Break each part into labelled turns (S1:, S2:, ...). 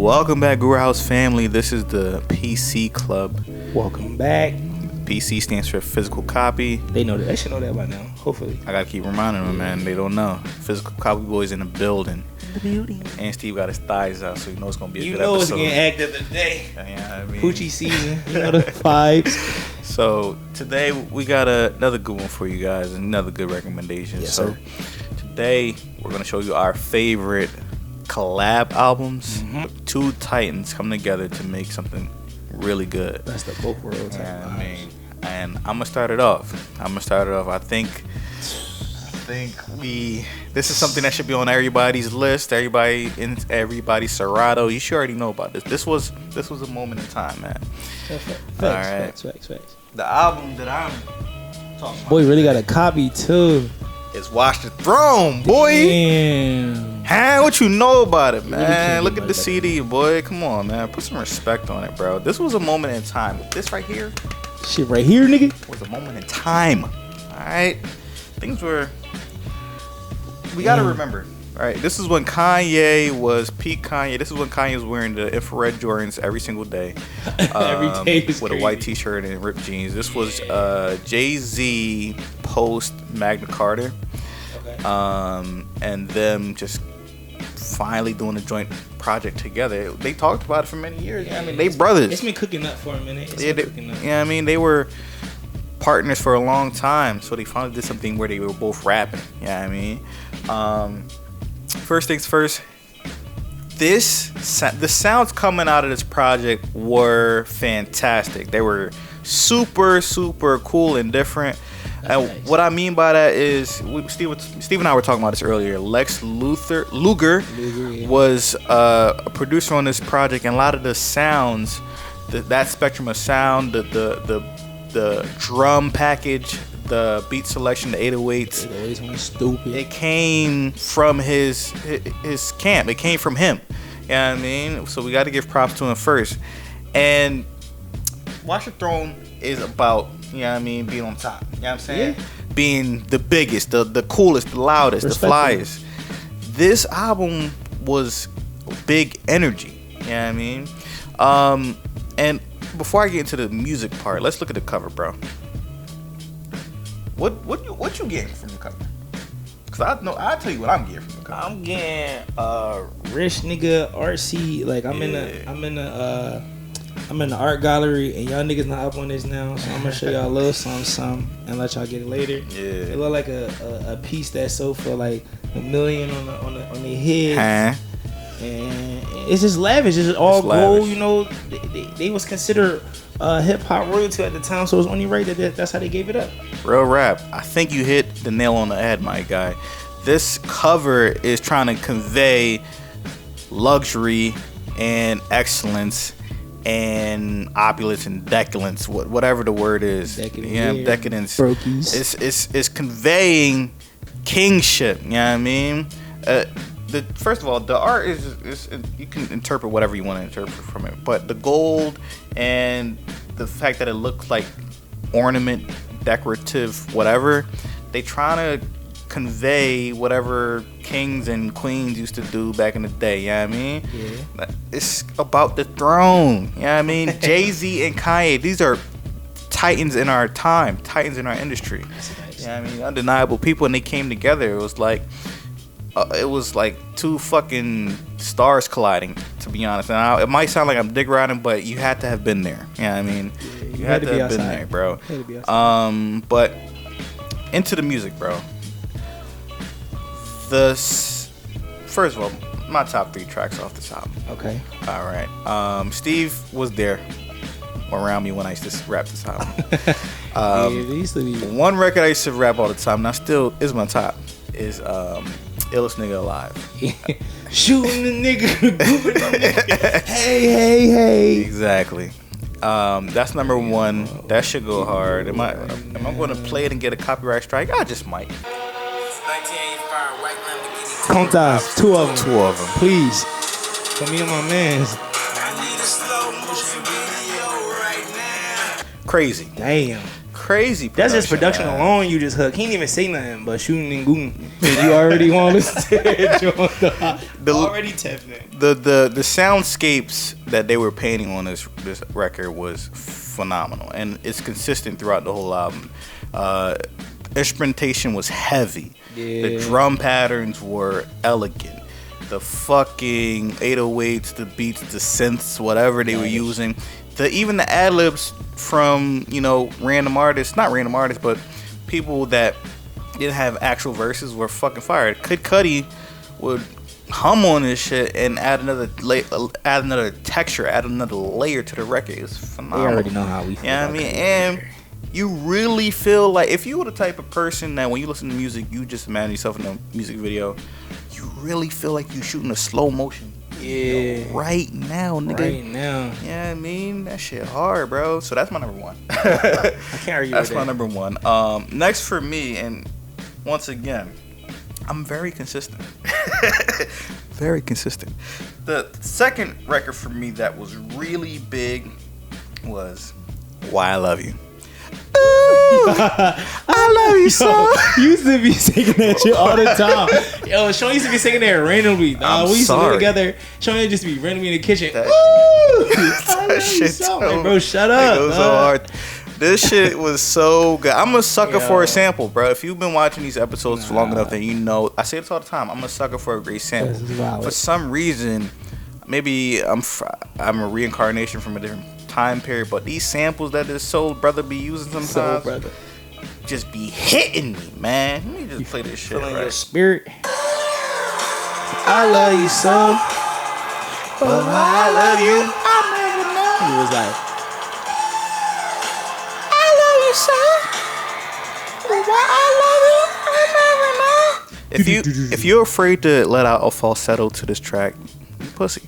S1: Welcome back, Guru House family. This is the PC Club.
S2: Welcome back.
S1: PC stands for physical copy.
S2: They know that. They should know that by now. Hopefully.
S1: I gotta keep reminding them, man. They don't know. Physical copy boys in the building. And Steve got his thighs out, so you know it's gonna be a good episode.
S2: You know it's getting active today.
S1: Yeah, I mean,
S2: Poochie season. You know the vibes.
S1: So today we got another good one for you guys, another good recommendation.
S2: Yes,
S1: so
S2: sir.
S1: Today we're gonna show you our favorite collab albums. Two titans come together to make something really good.
S2: That's the both worlds.
S1: Yeah, I mean, and I'm gonna start it off. I think this is something that should be on everybody's list. Everybody's Serato. You should already know about this. This was a moment in time, man.
S2: Facts.
S1: The album that I'm talking about.
S2: Boy, really got a copy too.
S1: It's Watch the Throne, boy.
S2: Damn.
S1: Hey, what you know about it,
S2: Really
S1: man?
S2: can't
S1: Look
S2: do
S1: at
S2: much
S1: the CD, boy. Come on, man. Put some respect on it, bro. This was a moment in time. This right here
S2: Shit right here, nigga.
S1: was a moment in time. All right, things were. We gotta remember. All right, this is when Kanye was peak Kanye. This is when Kanye was wearing the infrared Jordans every single day.
S2: Every day is
S1: with
S2: crazy.
S1: a white T-shirt and ripped jeans. This was Jay Z post Magna Carta. And them just finally doing a joint project together. They talked about it for many years. I mean, they brothers.
S2: It's been cooking up for a minute.
S1: I mean, they were partners for a long time. So they finally did something where they were both rapping. Yeah, I mean, first things first. The sounds coming out of this project were fantastic. They were super, super cool and different. And what I mean by that is, Steve and I were talking about this earlier. Lex Luger was a producer on this project, and a lot of the sounds, that spectrum of sound, the drum package, the beat selection, the 808s,
S2: went stupid.
S1: it came from his camp. It came from him. You know what I mean? So we got to give props to him first. And Watch the Throne is about, you know what I mean, being on top. You know what I'm saying? Yeah. Being the biggest, the coolest, the loudest, the flyest. This album was big energy. You know what I mean? And before I get into the music part, let's look at the cover, bro. What you getting from the cover? Cause I'll tell you what I'm getting from the cover.
S2: I'm getting rich nigga RC. Like I'm in the art gallery, and y'all niggas not up on this now, so I'm gonna show y'all a little something and let y'all get it later.
S1: Yeah.
S2: It look like a piece that sold for like $1 million on the head.
S1: Huh?
S2: And it's just lavish. It's all gold. Lavish. You know, they was considered hip hop royalty at the time, so it's only right that's how they gave it up.
S1: Real rap. I think you hit the nail on the head, my guy. This cover is trying to convey luxury and excellence and opulence and decadence, whatever the word is. Decadence.
S2: Brokies.
S1: It's conveying kingship. You know what I mean? First of all, the art is you can interpret whatever you want to interpret from it, but the gold and the fact that it looks like ornament, decorative, whatever, they trying to convey whatever kings and queens used to do back in the day. You know what I mean? Yeah. It's about the throne. You know what I mean? Jay Z and Kanye, these are titans in our time, titans in our industry. You know what I mean? Undeniable people, and they came together. It was like two fucking stars colliding, to be honest. And it might sound like I'm dick riding, but you had to have been there. You know what I mean?
S2: Yeah,
S1: you had to have been there, bro. But into the music, bro. First of all, my top 3 tracks off this album.
S2: Okay.
S1: All right. Steve was there around me when I used to rap this album. One record I used to rap all the time, and I still is my top, is Illest Nigga Alive.
S2: Shooting the nigga. Hey.
S1: Exactly. That's number 1. That should go hard. Am I going to play it and get a copyright strike? I just might.
S2: Contas, 2 of them.
S1: 2 of them.
S2: Please. For me and my mans.
S1: Crazy.
S2: Damn.
S1: crazy.
S2: That's just production alone. You just hook. He didn't even say nothing but shooting and gooning. You already want to listen to it. Already tapping.
S1: The soundscapes that they were painting on this record was phenomenal, and it's consistent throughout the whole album. Instrumentation was heavy. Yeah. The drum patterns were elegant. The fucking 808s, the beats, the synths, whatever they were using. Even the ad-libs from, random artists, not random artists, but people that didn't have actual verses were fucking fired. Kid Cudi would hum on this shit and add another texture, add another layer to the record. It's phenomenal.
S2: We already know how we feel.
S1: Yeah, I mean, and you really feel like if you were the type of person that when you listen to music, you just imagine yourself in a music video, you really feel like you're shooting a slow motion.
S2: Yeah.
S1: Right now, nigga.
S2: Right now.
S1: Yeah, I mean, that shit hard, bro. So that's my number one.
S2: I can't argue
S1: that's
S2: with that.
S1: my number one. Next for me, and once again, I'm very consistent. Very consistent. The second record for me that was really big was Why I Love You. Ooh, I love you so.
S2: You used to be singing that shit all the time. Yo, Sean used to be singing that randomly. We used to live together. Sean used to be randomly in the kitchen.
S1: That shit so,
S2: bro, shut up.
S1: It goes so hard. This shit was so good. I'm a sucker for a sample, bro. If you've been watching these episodes for long enough, then you know. I say this all the time. I'm a sucker for a great sample. For some reason, maybe I'm a reincarnation from a different time period, but these samples that this soul brother be using sometimes just be hitting me, man. Let me just play this shit.
S2: Feeling your spirit. I love you so, but I love you, I never know. He was like, I love you so, but I love you, I never know.
S1: If you're afraid to let out a falsetto to this track, you pussy.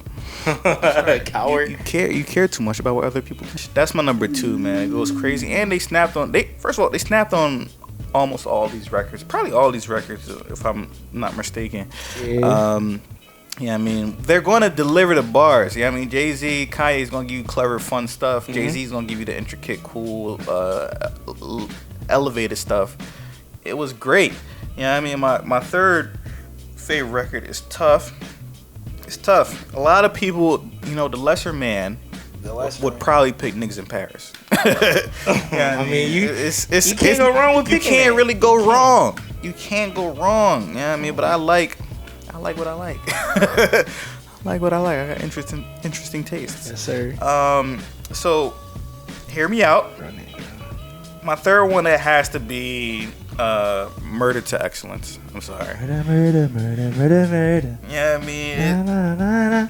S2: Coward.
S1: You care too much about what other people think. That's my number two, man. It goes crazy. And they snapped on almost all these records. Probably all these records, if I'm not mistaken. Yeah. Yeah, I mean, they're going to deliver the bars. Yeah, I mean, Jay Z, Kanye is going to give you clever, fun stuff. Mm-hmm. Jay Z is going to give you the intricate, cool, elevated stuff. It was great. Yeah, I mean, my third favorite record is Tough. It's tough. A lot of people, the lesser man would probably pick Niggas in Paris.
S2: I mean, you can't go wrong with picking.
S1: You can't really go wrong. You can't go wrong. Yeah, I mean, but I like what I like. I like what I like. I got interesting tastes.
S2: Yes, sir.
S1: So hear me out. My third one, it has to be Murder to Excellence. I'm sorry. Murder. Yeah, I mean,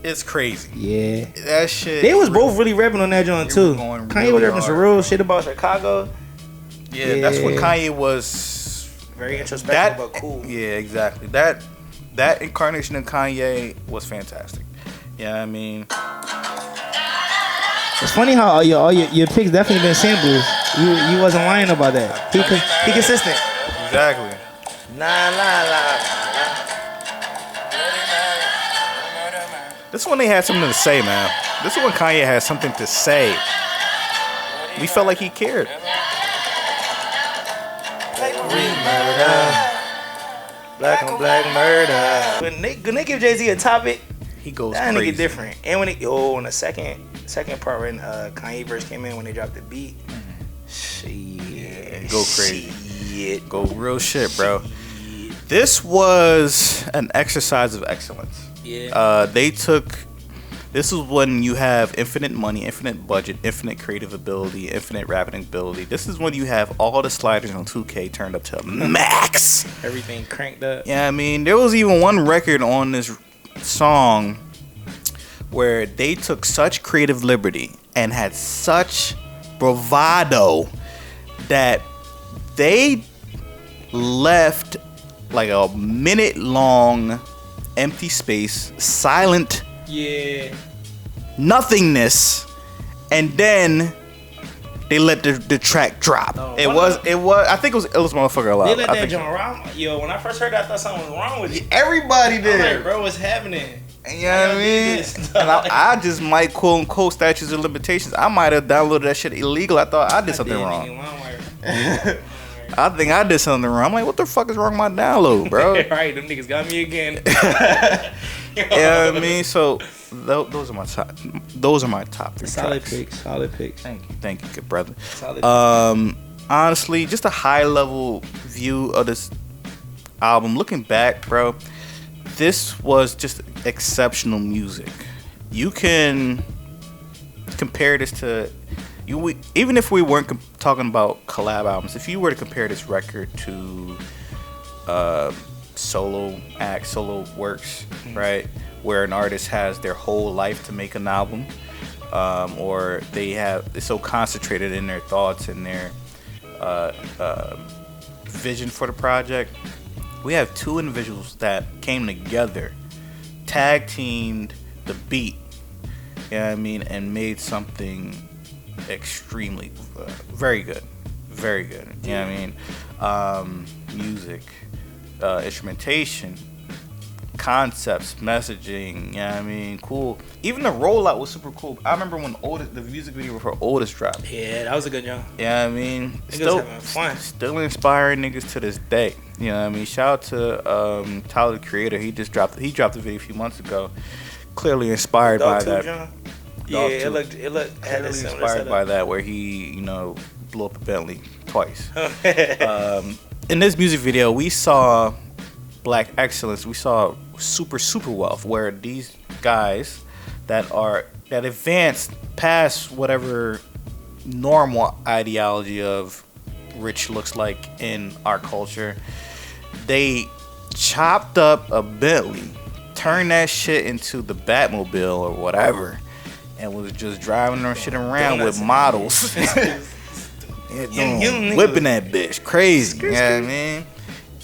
S1: it's crazy.
S2: Yeah.
S1: That shit.
S2: They was both really rapping on that joint too. Kanye was rapping some real shit about Chicago.
S1: Yeah, that's when Kanye was
S2: very introspective but cool.
S1: Yeah, exactly. That incarnation of Kanye was fantastic. Yeah, I mean,
S2: it's funny how all your picks definitely been samples. You wasn't lying about that. He consistent.
S1: Exactly. This one they had something to say, man. This one Kanye had something to say. We felt like he cared.
S2: Black on black murder. When they give Jay Z a topic,
S1: he goes
S2: that
S1: crazy.
S2: Nigga different. And when on the second part when Kanye verse came in, when they dropped the beat, shit,
S1: go crazy, shit. Go real shit, bro. This was an exercise of excellence.
S2: Yeah.
S1: This is when you have infinite money, infinite budget, infinite creative ability, infinite rapping ability. This is when you have all the sliders on 2K turned up to max.
S2: Everything cranked up.
S1: Yeah, I mean, there was even one record on this song where they took such creative liberty and had such bravado that they left like a minute long empty space, silent, nothingness, and then they let the track drop. It was I think it was Illest Motherfucker Alive.
S2: They let that joint wrong. Yo, when I first heard that, I thought something was wrong with it.
S1: Everybody did.
S2: I'm like, bro, what's happening?
S1: You know what I mean? And I just might quote unquote statutes of limitations. I might have downloaded that shit illegal. I thought I did something wrong. I think I did something wrong. I'm like, what the fuck is wrong with my download, bro?
S2: Right, them niggas got me again.
S1: You know what I mean? So those are my top. Those are my top 3
S2: Solid
S1: tracks.
S2: picks. Solid picks.
S1: Thank you, good brother.
S2: Solid.
S1: Honestly, just a high level view of this album. Looking back, bro, this was just exceptional music. You can compare this to even if we weren't talking about collab albums. If you were to compare this record to solo works, right, where an artist has their whole life to make an album, or they're so concentrated in their thoughts and their vision for the project. We have 2 individuals that came together, tag teamed the beat, you know what I mean, and made something extremely very good, you know what I mean. Music, instrumentation, concepts, messaging, you know what I mean, cool. Even the rollout was super cool. I remember when the music video for Oldest dropped.
S2: Yeah, that was a good job.
S1: Yeah, you know what I mean,
S2: still
S1: inspiring niggas to this day. You know what I mean? Shout out to Tyler, the Creator. He dropped the video a few months ago. Clearly inspired by that.
S2: Yeah, it looked
S1: clearly inspired by that, where he, blew up a Bentley twice. In this music video, we saw black excellence. We saw super wealth, where these guys that advanced past whatever normal ideology of rich looks like in our culture. They chopped up a Bentley, turned that shit into the Batmobile or whatever, and was just driving their shit around with models. Whipping that bitch crazy. You know what I mean?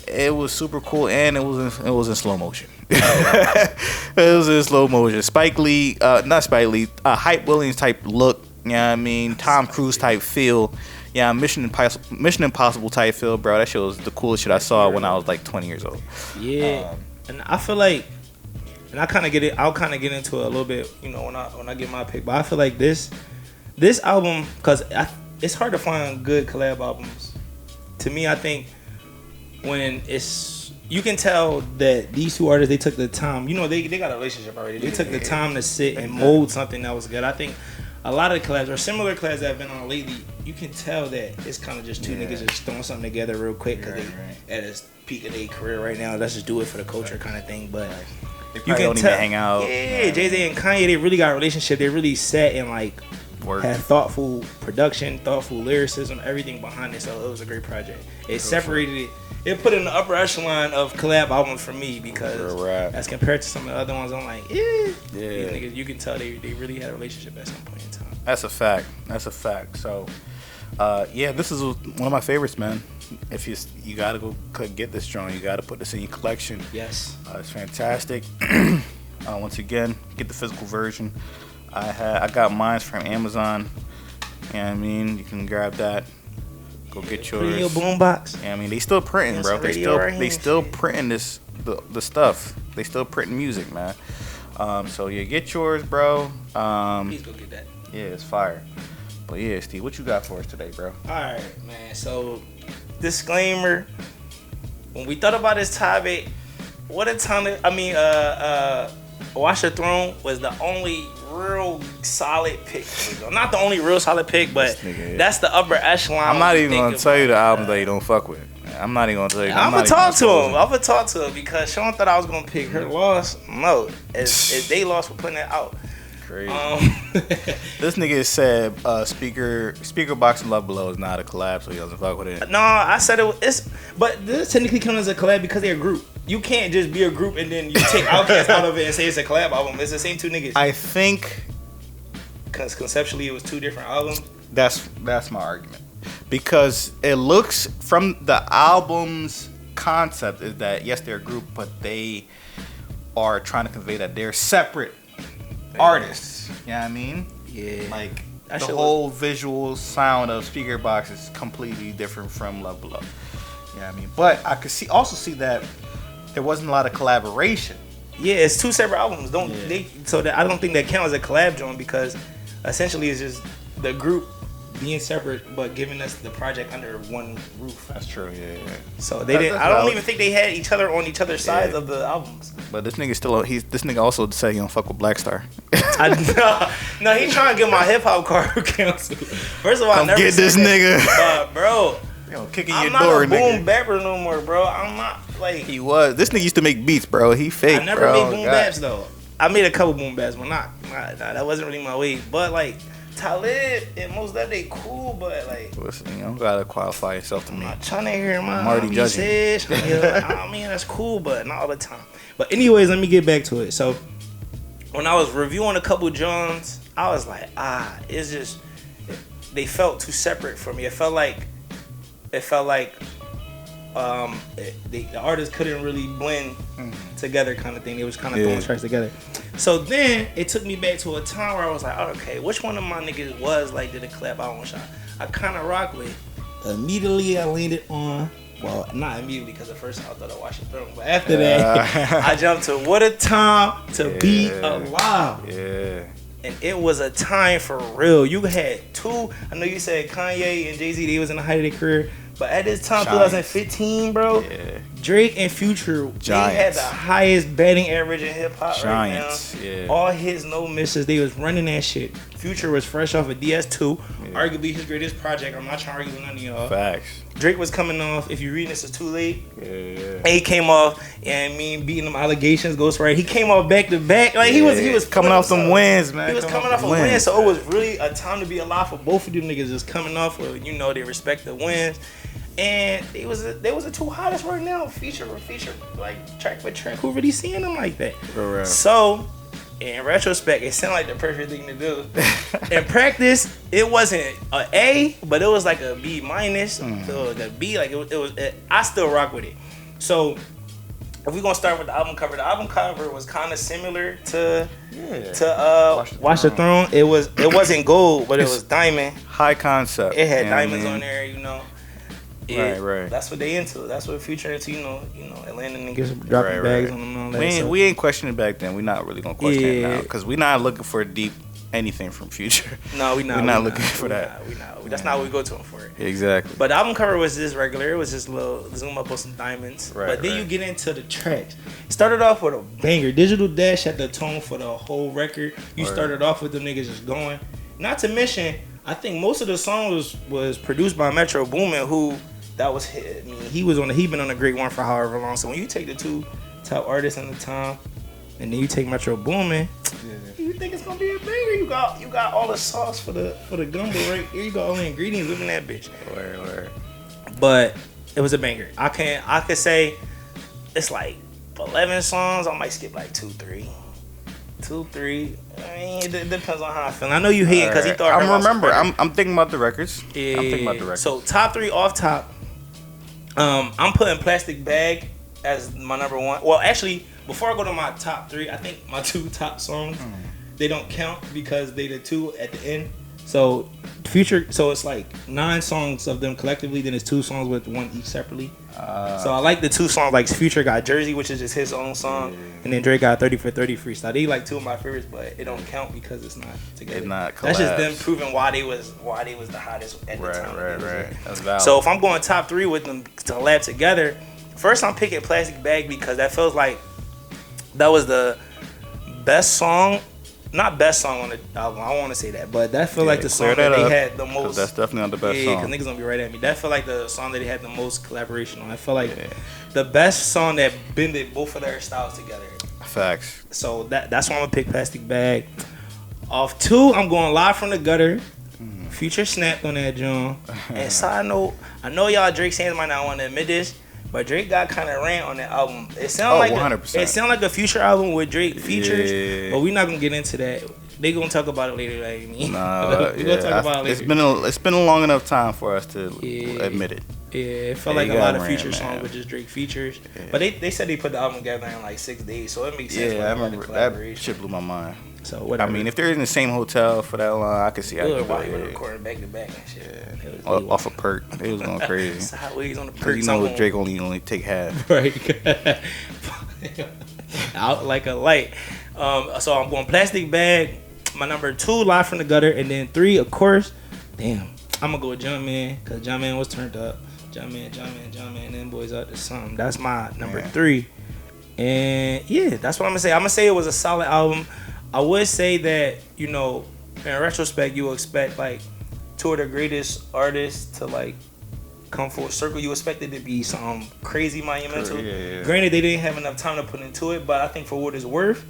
S1: It was super cool, and it was in slow motion. It was in slow motion. Spike Lee, not Spike Lee, Hype Williams type look. You know what I mean? Tom Cruise type feel. Yeah, Mission Impossible type feel, bro. That shit was the coolest shit I saw when I was like 20 years old.
S2: Yeah, and I feel like, and I'll kind of get into it a little bit, when I get my pick. But I feel like this album, because it's hard to find good collab albums. To me, I think when you can tell that these 2 artists, they took the time. They got a relationship already. They took the time to sit and mold something that was good. I think a lot of the collabs or similar collabs that have been on lately, you can tell that it's kind of just 2 niggas just throwing something together real quick because they at a peak of their career right now. Let's just do it for the culture kind of thing. But
S1: you can tell, hang out.
S2: Yeah, Jay Z and Kanye, they really got a relationship. They really sat and had thoughtful production, thoughtful lyricism, everything behind it. So it was a great project. It separated it. It put it in the upper echelon of collab albums for me because as compared to some of the other ones, I'm like, these niggas, you can tell they really had a relationship at some point in time.
S1: That's a fact. So, this is one of my favorites, man. If you gotta go get this joint, you gotta put this in your collection.
S2: Yes,
S1: it's fantastic. Once again, get the physical version. I got mine from Amazon. You know what I mean? You can grab that. Go get yours.
S2: Put in your boombox.
S1: Yeah, I mean, they still printing, bro. They still printing the stuff. They still printing music, man. So yeah, get yours, bro.
S2: Please go get that.
S1: Yeah, it's fire. But yeah, Steve, what you got for us today, bro?
S2: All right, man. So, disclaimer: when we thought about this topic, what a ton of, Watch the Throne was the only real solid pick. Not the only real solid pick, but that's the upper echelon.
S1: I'm not even gonna tell you the albums that you don't fuck with. I'm not even gonna tell you.
S2: I'm gonna talk to him because Sean thought I was gonna pick her loss. No, as they lost for putting it out.
S1: Crazy. This nigga said speaker box and Love Below is not a collab, so he doesn't fuck with it.
S2: No, I said but this technically comes as a collab because they're a group. You can't just be a group and then you take Outkast out of it and say it's a collab album. It's the same 2 niggas.
S1: I think
S2: because conceptually it was 2 different albums.
S1: That's my argument. Because it looks from the album's concept is that yes, they're a group, but they are trying to convey that they're separate artists. You know what I mean?
S2: Yeah.
S1: Like the whole visual sound of Speaker Box is completely different from Love Below. You know what I mean? But I could also see that there wasn't a lot of collaboration.
S2: Yeah, it's two separate albums. So that I don't think that counts as a collab joint because essentially it's just the group being separate but giving us the project under one roof.
S1: That's true. Yeah.
S2: So they didn't. I don't even think they had each other on each other's sides of the albums.
S1: But this nigga still. This nigga also said he don't fuck with Black Star.
S2: No, he trying to get my hip hop card canceled. First of all,
S1: Come
S2: I never
S1: get this nigga,
S2: bro.
S1: Kicking
S2: I'm
S1: your
S2: not
S1: door,
S2: a boom
S1: nigga.
S2: bapper no more, bro. I'm not like
S1: He was. This nigga used to make beats, bro. He fake.
S2: I never
S1: bro.
S2: made boom baps though. I made a couple boom baps, but not that wasn't really my way. But like Talib and most of they cool, but like
S1: Listen, you don't gotta qualify yourself to
S2: I'm
S1: me.
S2: not trying to hear my
S1: I'm already judging.
S2: I mean that's cool, but not all the time. But anyways, let me get back to it. So when I was reviewing a couple Johns, I was like, it's just they felt too separate for me. It felt like the artists couldn't really blend together kind of thing. They was kind of throwing tracks together. So then it took me back to a time where I was like, okay, which one of my niggas was like did a collab album shot? I kind of rock with. Immediately I landed on, well, not immediately because at first I thought I watched it through, but after that I jumped to What a Time to Be Alive.
S1: Yeah.
S2: And it was a time for real. You had two. I know you said Kanye and Jay Z, they was in the height of their career. But at this time, 2015, bro, Drake and Future, they had the highest batting average in hip hop right now. All hits, no misses. They was running that shit. Future was fresh off of DS2, arguably his greatest project. I'm not trying to argue with none of y'all.
S1: Facts.
S2: Drake was coming off. If you reading this, it's too late. And he came off, and beating them allegations, Ghost Right. He came off back to back. Like he was
S1: coming off some wins, man.
S2: He was coming off a win, so it was really a time to be alive for both of them niggas. Just coming off of, they respect the wins. And they was the two hottest right now, feature like track for track. Who really seeing them like that?
S1: Right.
S2: So, in retrospect, it sounded like the perfect thing to do. In practice, it wasn't an A, but it was like a B minus. So the B, like it was. I still rock with it. So, if we gonna start with the album cover was kind of similar to Watch the Throne. It wasn't gold, but it was diamond.
S1: High concept.
S2: It had diamonds on there,
S1: Right.
S2: That's what they into. That's what Future into. Atlanta niggas dropping bags on them and all that.
S1: We ain't questioning back then. We're not really gonna question it now because we're not looking for deep anything from Future.
S2: No, we're
S1: not looking for that.
S2: That's not what we go to him for.
S1: Exactly.
S2: But the album cover was just regular. It was just a little zoom up on some diamonds. But then you get into the tracks. It started off with a banger. Digital Dash had the tone for the whole record. You started off with them niggas just going. Not to mention, I think most of the songs was produced by Metro Boomin, who that was hit. I mean, he been on a great one for however long. So when you take the two top artists in the time, and then you take Metro Boomin, you think it's gonna be a banger. You got all the sauce for the gumbo right here. You got all the ingredients within that bitch.
S1: Word.
S2: But it was a banger. I could say it's like 11 songs. I might skip like 2, 3. I mean, it depends on how I feel. I know you hate it because he thought.
S1: I'm thinking about the records.
S2: Yeah.
S1: I'm thinking about the records.
S2: So top 3 off top. I'm putting Plastic Bag as my number 1. Well, actually, before I go to my top 3, I think my 2 top songs they don't count because they the 2 at the end. So Future, so it's like 9 songs of them collectively. Then it's 2 songs with 1 each separately. So I like the 2 songs. Like Future got Jersey, which is just his own song, and then Drake got 30 for 30 freestyle. They like 2 of my favorites, but it don't count because it's not together.
S1: It's not collabs.
S2: That's just them proving why they was the hottest at the time.
S1: Right. That's valid.
S2: So if I'm going top 3 with them to collab together, first I'm picking Plastic Bag because that feels like that was the best song. Not best song on the album, I don't want to say that, but that feel like the song that they had the most.
S1: That's definitely not the best song.
S2: Yeah, because niggas gonna be right at me. That feel like the song that they had the most collaboration on. I feel like the best song that bended both of their styles together.
S1: Facts.
S2: So that's why I'm gonna pick Plastic Bag. Off 2, I'm going Live from the Gutter. Future snapped on that joint. And side note, I know y'all Drake fans might not want to admit this, but Drake got kind of rant on that album. It sounded like
S1: 100%.
S2: a Future album with Drake features, but we're not gonna get into that. They gonna talk about it later. Like me.
S1: Nah,
S2: we gonna talk about it later.
S1: It's been a long enough time for us to admit it.
S2: Yeah, it felt like a lot of Future songs with just Drake features. Yeah. But they said they put the album together in like 6 days, so it makes sense.
S1: Yeah, I remember that shit blew my mind.
S2: So whatever.
S1: I mean, if they're in the same hotel for that long, I could see how they
S2: were recording back to back and shit.
S1: Yeah. Off a perk, they was going crazy.
S2: Sideways on the perk.
S1: You know, Drake only take half.
S2: Right. Out like a light. So I'm going Plastic Bag. My number 2, Live from the Gutter, and then 3, of course. Damn, I'm gonna go with Jumpman because Jumpman was turned up. Jumpman, and then boys up to something. That's my number 3. And yeah, that's what I'm gonna say. I'm gonna say it was a solid album. I would say that, you know, in retrospect, you will expect like 2 of the greatest artists to like come full circle. You expect it to be something crazy monumental. Yeah. Granted, they didn't have enough time to put into it, but I think for what it's worth,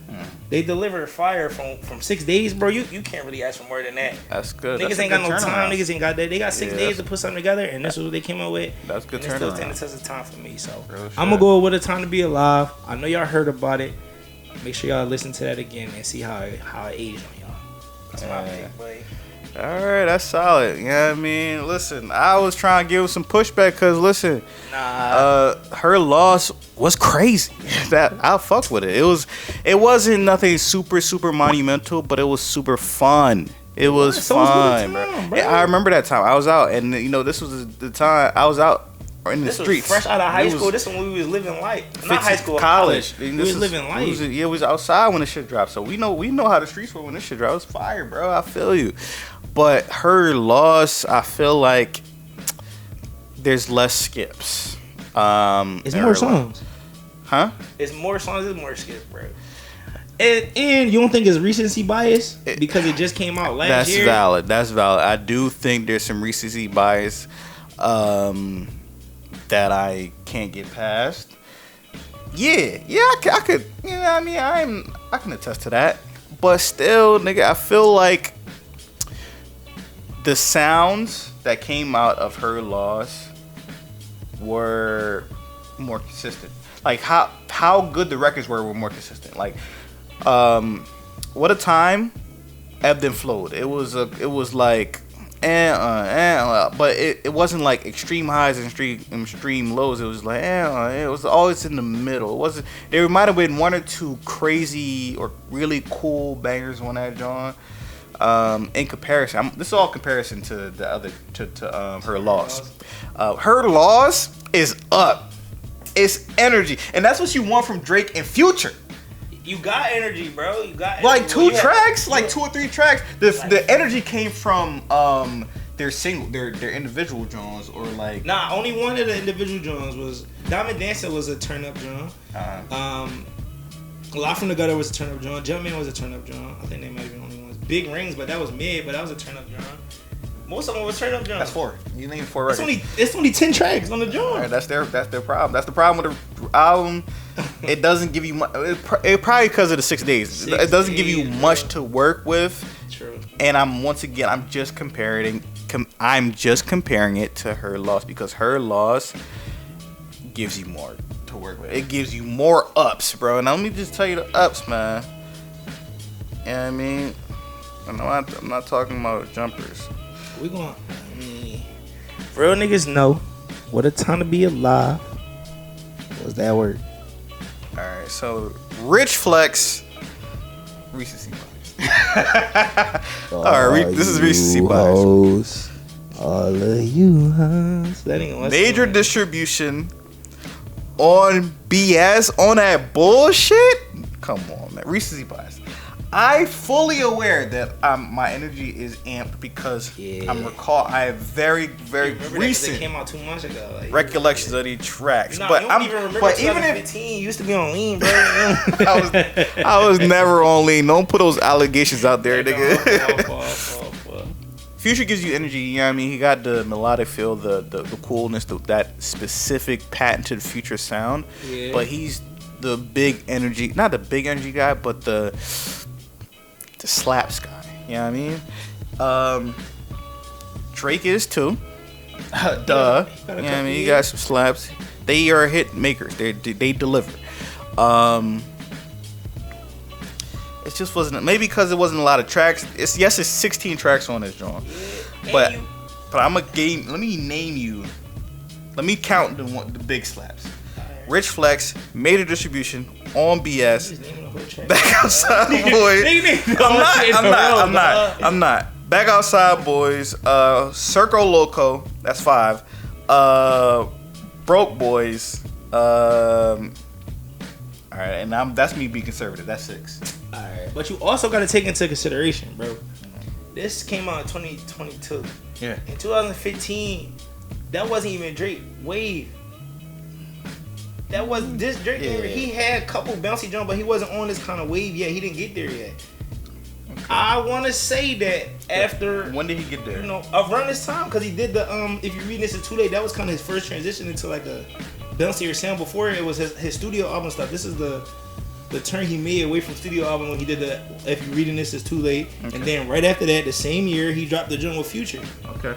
S2: they delivered fire from 6 days, bro. You can't really ask for more than that.
S1: That's good.
S2: Niggas ain't got no time. Niggas ain't got that. They got 6 days to put something together, and this is what they came up with.
S1: That's good.
S2: And it still stands the test of time for me. So I'm gonna go with "A Time to Be Alive." I know y'all heard about it. Make sure y'all listen to that again and see how it aged on y'all. That's my pick, boy.
S1: All right, that's solid. You know what I mean? Listen, I was trying to give some pushback because, listen, her loss was crazy. That I'll fuck with it. It wasn't nothing super monumental, but it was super fun. It was fun, bro. Yeah, I remember that time. I was out, and you know, this was the time I was out in the streets.
S2: Fresh out of high school. This is when we was living life. Not high school, college. We was living life.
S1: We was outside when the shit dropped. So we know how the streets were when this shit dropped. It was fire, bro. I feel you. But her loss, I feel like there's less skips.
S2: It's more songs.
S1: Huh?
S2: It's more songs. It's more skips, bro. And you don't think it's recency bias because it just came out last year?
S1: That's valid. I do think there's some recency bias that I can't get past. Yeah, I could. You know what I mean? I can attest to that. But still, nigga, I feel like the sounds that came out of her loss were more consistent. Like how good the records were more consistent. Like, What a Time ebbed and flowed. It was like but it wasn't like extreme highs and extreme lows. It was like it was always in the middle. It wasn't. There might have been 1 or 2 crazy or really cool bangers on that John. In comparison, this is all comparison to the other to her loss. Her loss is up. It's energy, and that's what you want from Drake and Future.
S2: You got energy, bro. You got
S1: like energy. 2 tracks, like 2 or 3 tracks. The energy came from their individual Johns or like.
S2: Nah, only one of the individual Johns was Diamond Dancer was a turn up John. Live from the Gutter was a turn up John. Jumpman was a turn up John. I think they might have been the only ones. Big Rings, but that was mid. But that was a turn up John. Most of them was turn up John.
S1: That's 4. You named 4 records.
S2: It's only 10 tracks on the John.
S1: Right, that's their problem. That's the problem with the album. It doesn't give you much. It probably because of the 6 days. It doesn't give you much to work with.
S2: True.
S1: And I'm just comparing it to her loss because her loss gives you more to work with. It gives you more ups, bro. And let me just tell you the ups, man. You know what I mean? I'm not talking about jumpers.
S2: Real niggas know what a time to be alive. What's that word?
S1: Alright, so Rich Flex, recency bias. Alright, this is recency bias.
S2: All of you hoes.
S1: Major distribution on BS on that bullshit. Come on, man. Recency bias. I fully aware that my energy is amped because I have very recent.
S2: It came out 2 months ago. Like,
S1: recollections of these tracks,
S2: but I'm even remember. But even if you used to be on lean, bro.
S1: I was never on lean. Don't put those allegations out there, nigga. Future gives you energy. You know what I mean? He got the melodic feel, the coolness, that specific patented Future sound. Yeah. But he's the big energy, not the big energy guy, but the slaps guy. You know what I mean? Drake is too. Duh. You know what I mean? He got some slaps. They are hit makers. They deliver. It just wasn't, maybe because it wasn't a lot of tracks. It's 16 tracks on this joint. But I'm a game. Let me count the big slaps. Rich Flex, Major Distribution, On BS, Back Outside Boys. I'm not. Back Outside Boys, Circo Loco, that's 5. Broke Boys, All right, and that's me being conservative. That's 6.
S2: All right, but you also got to take into consideration, bro. This came out in 2022.
S1: Yeah.
S2: In 2015, that wasn't even Drake wave. That was this Drake.
S1: Yeah.
S2: He had a couple bouncy jump, but he wasn't on this kind of wave yet. He didn't get there yet. Okay. I want to say that after.
S1: When did he get there?
S2: You know, around this time, because he did the If you read this, it's too late. That was kind of his first transition into like a bouncier sound. Before it was his studio album stuff. This is the turn he made away from studio album when he did the If You Reading This Is Too Late. Okay. And then right after that, the same year, he dropped the joint with Future.
S1: Okay.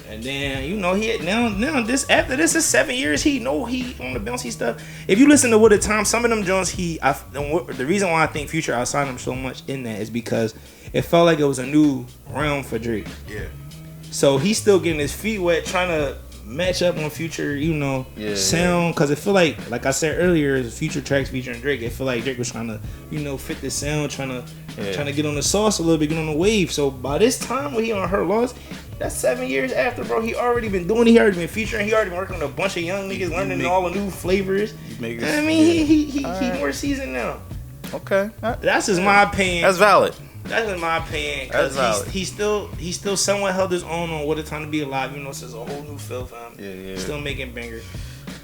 S2: And then, you know, he had now this after this is 7 years, he on the bouncy stuff. If you listen to What a Time, some of them joints the reason why I think Future outside him so much in that is because it felt like it was a new realm for Drake.
S1: Yeah.
S2: So he's still getting his feet wet trying to match up on Future, sound, because it feel like I said earlier, Future tracks featuring Drake. It feel like Drake was trying to, fit the sound, trying to get on the sauce a little bit, get on the wave. So by this time when he on Her Loss, that's 7 years after, bro. He already been doing. He already been featuring. He already been working with a bunch of young niggas, learning all the new flavors. He more seasoned now.
S1: Okay,
S2: that's just my opinion.
S1: That's valid.
S2: That's in my opinion, because he still somewhat held his own on What a Time to Be Alive, since a whole new feel for him.
S1: Yeah.
S2: Still making bangers.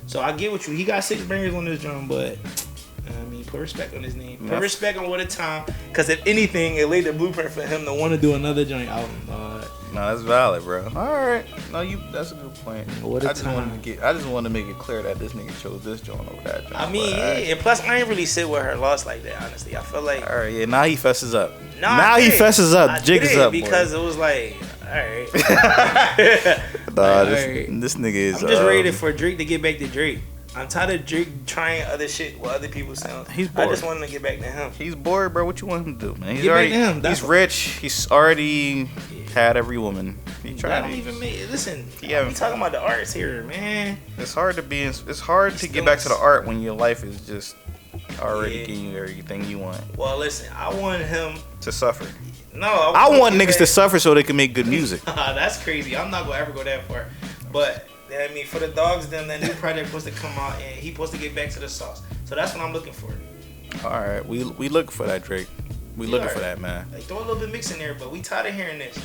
S2: So I get what he got 6 bangers on this drum, but put respect on his name. Put respect on What a Time, because if anything, it laid the blueprint for him to want to do another joint album.
S1: No, that's valid, bro. All right, no, that's a good point.
S2: I just
S1: wanted to make it clear that this nigga chose this joint over that joint.
S2: And plus I ain't really sit with Her Loss like that. Honestly, I feel like.
S1: All right, yeah. Now he fesses up.
S2: He
S1: fesses up. The jig is up,
S2: because
S1: boy.
S2: it was like, all right.
S1: This nigga is.
S2: I'm just ready for Drake to get back to Drake. I'm tired of Drake trying other shit with other people's sound.
S1: He's bored.
S2: I just want him to get back to him.
S1: He's bored, bro. What you want him to do, man? He's rich. He's already had every woman. He tried.
S2: That don't even make. Listen, we talking about the arts here, man.
S1: It's hard to get back to the art when your life is just already giving you everything you want.
S2: Well, listen, I want him
S1: to suffer.
S2: No,
S1: I want niggas to suffer so they can make good music.
S2: That's crazy. I'm not gonna ever go that far, but. For the dogs, then that new project supposed to come out, and he supposed to get back to the sauce. So that's what I'm looking for.
S1: All right, we looking for that, Drake. We looking for that, man.
S2: Like, throw a little bit mix in there, but we tired of hearing this.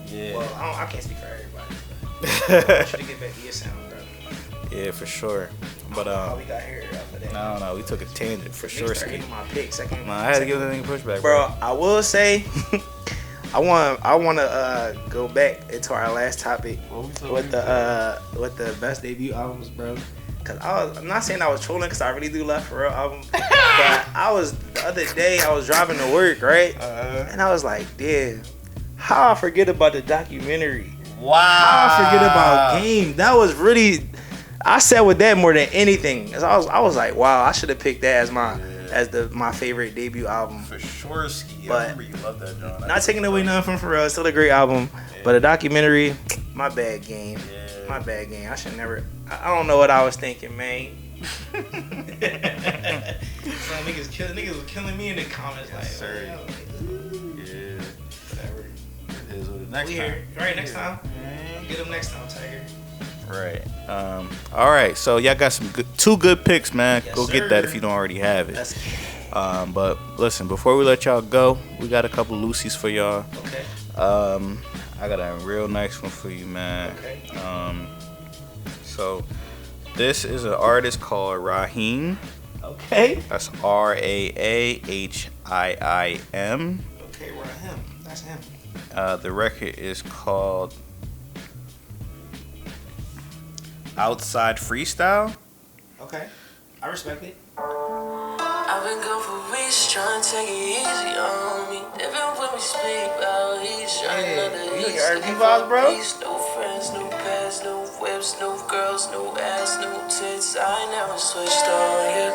S1: Yeah.
S2: Well, I can't speak for everybody. But I want you to get back to your sound, bro.
S1: Yeah, for sure. But
S2: how we got here after that.
S1: No, we took a tangent for sure.
S2: My picks. I
S1: had to give that nigga pushback,
S2: bro. I will say. I want to go back into our last topic with the best debut albums, bro. Cause I'm not saying I was trolling, cause I really do love For Real album. But the other day I was driving to work, right? And I was like, damn, how I forget about the documentary?
S1: Wow.
S2: How I forget about Game? That was really. I sat with that more than anything. Cause I was like, wow, I should have picked that as my favorite debut album.
S1: For sure, Ski. I remember you loved that, John.
S2: Not taking away nothing from For Real. It's still a great album. Yeah. But a documentary, my bad Game. Yeah. My bad Game. I should never. I don't know what I was thinking, man. Niggas were killing me in the comments.
S1: Yes,
S2: like,
S1: sir.
S2: Yeah. Whatever.
S1: It is what it next time.
S2: Right, next time. Get them next time, Tiger.
S1: Right. All right. So y'all got two good picks, man.
S2: Yes,
S1: go get that if you don't already have it. But listen, before we let y'all go, we got a couple loosies for y'all.
S2: Okay.
S1: I got a real nice one for you, man.
S2: Okay.
S1: So this is an artist called Raheem.
S2: Okay.
S1: That's Raahim.
S2: Okay, Raheem. That's him.
S1: The record is called Outside Freestyle.
S2: Okay. I respect it.
S3: I've been gone for weeks, trying to take it easy on me. Even when we speak about each other,
S2: you got RP vibes, bro?
S3: No friends, no past, no whips, no girls, no ass, no tits. I never switched on you.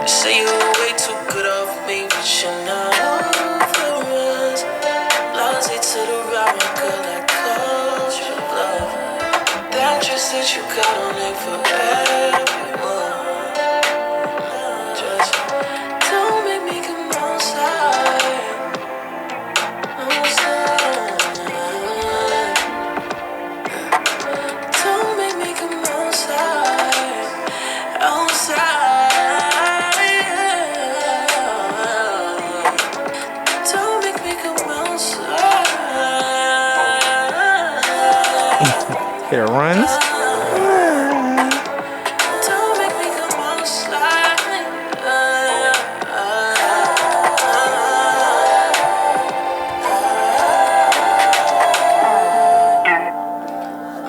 S3: You say you were way too good off me, but you're not over us. Blase to the rock, girl, I called you love. That dress that you got on it forever.
S2: there runs.
S3: Don't make me come outside.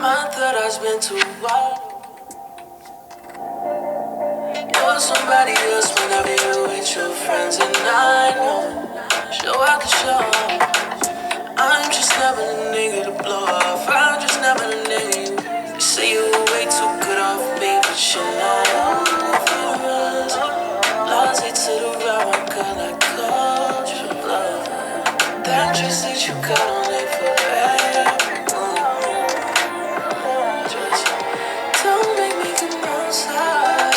S3: My thought has been too wild. You're somebody else whenever you're with your friends, and I know. Show out the show. I'm just never the nigga to blow off. I'm just never the nigga. You say you were way too good off me, but you're not over us. Lost it to the rock, girl, I called your bluff. That dress that you got on it for bad. Just don't make me come outside.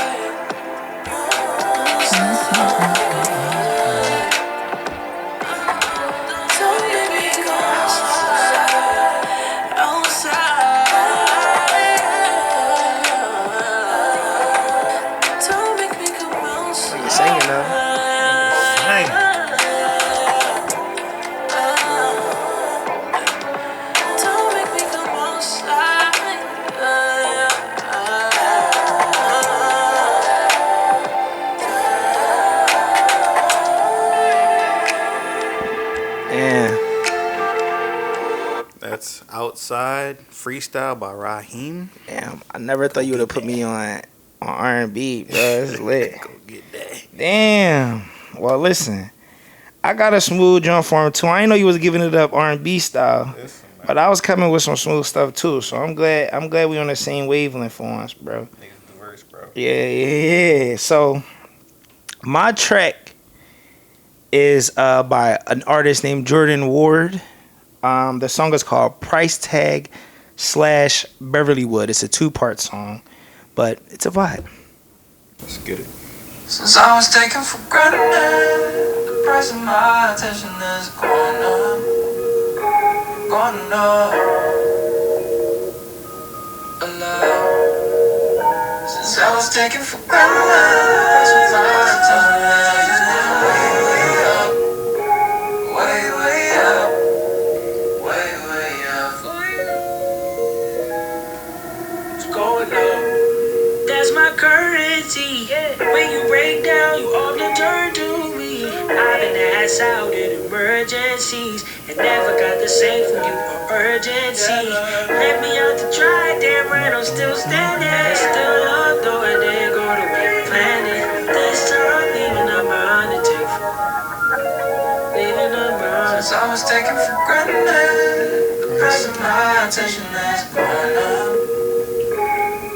S3: Don't make me come outside. Don't make me come outside.
S2: You singing now?
S3: Don't make me come outside.
S2: Yeah.
S1: That's Outside Freestyle by Raheem.
S2: Damn, I never thought you would have put me on R&B, bro. It's lit.
S1: Go get that.
S2: Damn. Well, listen, I got a smooth joint for him too. I didn't know you was giving it up R&B style,
S1: Listen, man.
S2: but I was coming with some smooth stuff too. So I'm glad we on the same wavelength for once, bro.
S1: Niggas diverse, bro.
S2: Yeah. So my track is by an artist named Jordan Ward. The song is called Price Tag / Beverly Wood. It's a 2-part song, but it's a vibe.
S1: Let's get it.
S3: Since I was taken for granted, the price of my attention is going up, going up a lot. Since I was taken for granted, the price of my attention is way, way up, way, way up, way, way up. It's going up. That's my currency. When you break down, you often turn to me. I've been ass out in emergencies and never got the same from you or urgency. Let me out to dry, damn right, I'm still standing. Still up, though I didn't go the way I planned it. This time, leaving up my undertaking. Leaving up my. Since I was taken for granted, the price of my attention is going up.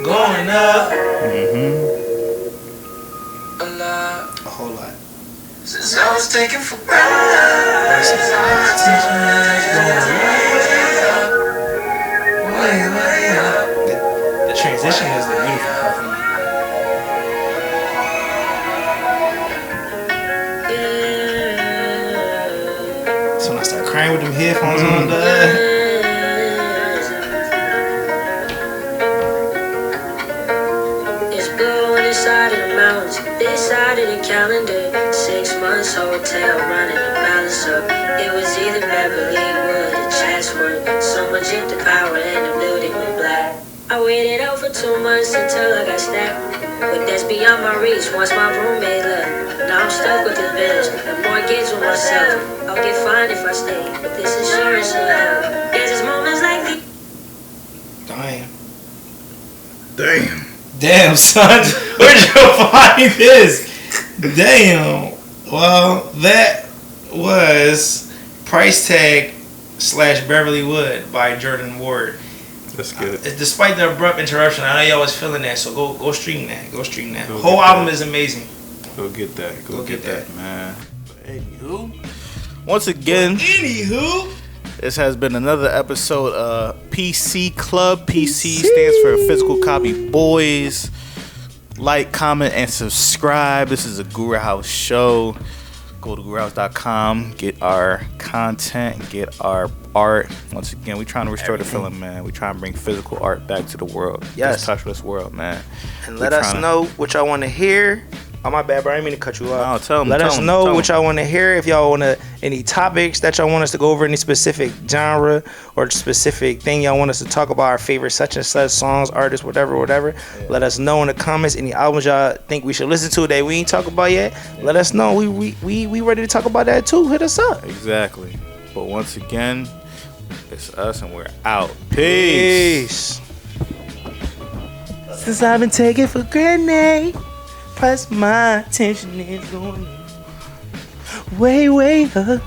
S3: Going up. A lot.
S2: A whole lot.
S3: Since I was taken for granted. Since I was taken way, way up.
S2: The transition is the beautiful part for me. So when I start crying with them headphones on,
S3: It's blue on this side of the mountains, this side of the calendar. 6 months hotel running the balance up. It was either Beverly Wood or Chatsworth. So much in the power and the building went black. I waited out for 2 months until I got stabbed. But that's beyond my reach once my roommate left. Now I'm stuck with the bills and mortgage with myself. I'll get fined if I stay, but this insurance will help. There's just moments like these.
S2: Damn, son. Where'd you find this? Damn. Well, that was Price Tag / Beverly Wood by Jordan Ward.
S1: Let's get it.
S2: Despite the abrupt interruption, I know y'all was feeling that, so go stream that. Go stream that.
S1: Go
S2: Whole
S1: get
S2: album
S1: that.
S2: is amazing.
S1: Go get that.
S2: Go get that.
S1: man. But anywho, once again,
S2: Anywho,
S1: this has been another episode of PC Club. PC stands for Physical Copy Boys. Like, comment, and subscribe. This is a Guru House show. Go to guruhouse.com, get our content, get our art. Once again, we trying to restore the feeling, man. We trying to bring physical art back to the world.
S2: Yes.
S1: This touchless world, man.
S2: and let us know what y'all want to hear. Oh, my bad, bro. I didn't mean to cut you off.
S1: No, tell 'em,
S2: Let
S1: tell
S2: us
S1: 'em,
S2: know
S1: tell
S2: what
S1: 'em.
S2: y'all want to hear. If y'all want to, any topics that y'all want us to go over, any specific genre or specific thing y'all want us to talk about, our favorite such and such songs, artists, whatever.
S1: Yeah.
S2: Let us know in the comments. Any albums y'all think we should listen to that we ain't talk about yet. Let us know. We ready to talk about that too. Hit us up.
S1: Exactly. But once again, it's us and we're out. Peace.
S2: Since I've been taken for granted, plus my attention is going way up.